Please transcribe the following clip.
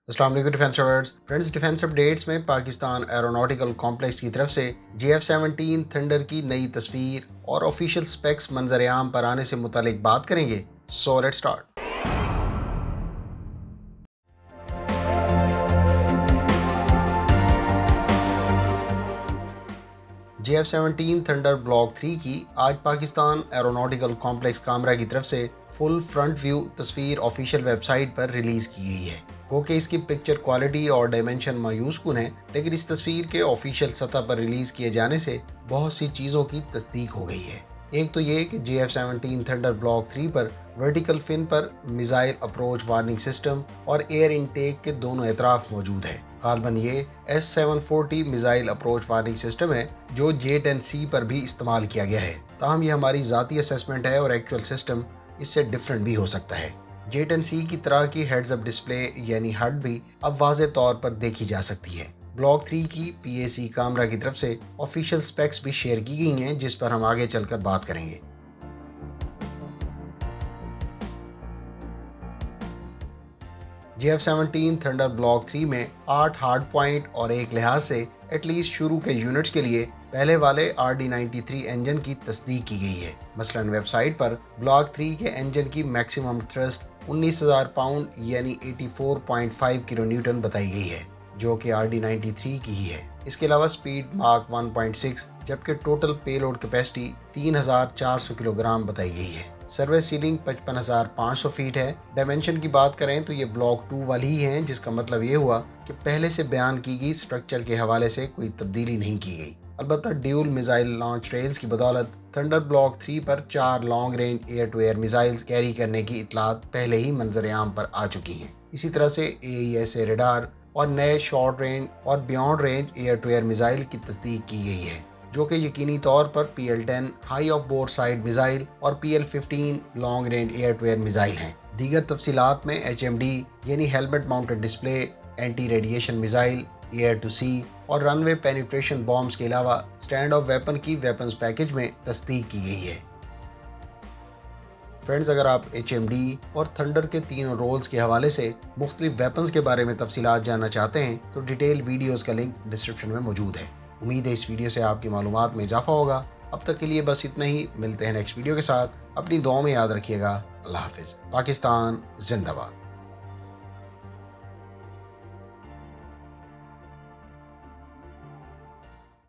السلام علیکم defence lovers friends, defence updates میں پاکستان ایروناٹیکل کمپلیکس کی طرف سے GF-17 تھنڈر کی نئی تصویر اور آفیشیل سپیکس منظر عام پر آنے سے متعلق بات کریں گے۔ So let's start. GF-17 thunder block 3 کی آج پاکستان ایروناٹیکل کمپلیکس کامرا کی طرف سے فل فرنٹ ویو تصویر آفیشیل ویب سائٹ پر ریلیز کی گئی ہے۔ گو کہ اس کی پکچر کوالٹی اور ڈائمینشن مایوس کن ہے، لیکن اس تصویر کے آفیشیل سطح پر ریلیز کیے جانے سے بہت سی چیزوں کی تصدیق ہو گئی ہے۔ ایک تو یہ کہ GF-17 تھنڈر بلاک 3 پر ورٹیکل فن پر میزائل اپروچ وارننگ سسٹم اور ایئر انٹیک کے دونوں اطراف موجود ہیں۔ غالباً یہ S-740 missile approach warning system ہے جو J-10C پر بھی استعمال کیا گیا ہے، تاہم یہ ہماری ذاتی اسیسمنٹ ہے اور ایکچوئل سسٹم اس سے ڈیفرنٹ بھی ہو سکتا ہے۔ J-10C کی طرح کی ہیڈز اپ ڈسپلے یعنی ہڈ بھی اب واضح طور پر دیکھی جا سکتی ہے۔ بلاک 3 کی PAC کامرا کی طرف سے آفیشیل سپیکس بھی شیئر کی گئی ہیں، جس پر ہم آگے چل کر بات کریں گے۔ GF-17 تھنڈر بلاک 3 میں 8 ہارڈ پوائنٹ اور ایک لحاظ سے ایٹ لیسٹ شروع کے یونٹس کے لیے پہلے والے RD-93 انجن کی تصدیق کی گئی ہے۔ مثلاً ویب سائٹ پر بلاک 3 کے انجن کی میکسیمم تھرسٹ 19,000 پاؤنڈ یعنی 84.5 کلو نیوٹن بتائی گئی ہے، جو کہ RD-93 کی ہی ہے۔ اس کے علاوہ سپیڈ ماک 1.6 جبکہ ٹوٹل پے لوڈ کیپیسٹی 3,400 کلو گرام بتائی گئی ہے۔ سروس سیلنگ 55,500 فیٹ ہے۔ ڈائمینشن کی بات کریں تو یہ بلاک 2 والی ہی ہیں، جس کا مطلب یہ ہوا کہ پہلے سے بیان کی گئی سٹرکچر کے حوالے سے کوئی تبدیلی نہیں کی گئی۔ البتہ ڈیول میزائل لانچ ریلز کی بدولت تھنڈر بلاک 3 پر 4 long range air to air missiles carry کرنے کی اطلاعات پہلے ہی منظر عام پر آ چکی ہیں۔ اسی طرح سے AESA ریڈار اور نئے شارٹ رینج اور beyond range air to air missile کی تصدیق کی گئی ہے، جو کہ یقینی طور پر PL-10 high off boresight missile اور PL-15 long range air to air missile ہیں۔ دیگر تفصیلات میں HMD یعنی helmet mounted display, anti radiation missile, air to sea اور رن وے پینیٹریشن بامز کے علاوہ سٹینڈ آف ویپن کی ویپنز پیکج میں تصدیق کی گئی ہے۔ فرینڈز، اگر آپ HMD اور تھنڈر کے تینوں رولز کے حوالے سے مختلف ویپنز کے بارے میں تفصیلات جاننا چاہتے ہیں تو ڈیٹیل ویڈیوز کا لنک ڈسکرپشن میں موجود ہے۔ امید ہے اس ویڈیو سے آپ کی معلومات میں اضافہ ہوگا۔ اب تک کے لیے بس اتنا ہی، ملتے ہیں نیکسٹ ویڈیو کے ساتھ۔ اپنی دعاؤں میں یاد رکھیے گا۔ اللہ حافظ۔ پاکستان زندہ باد۔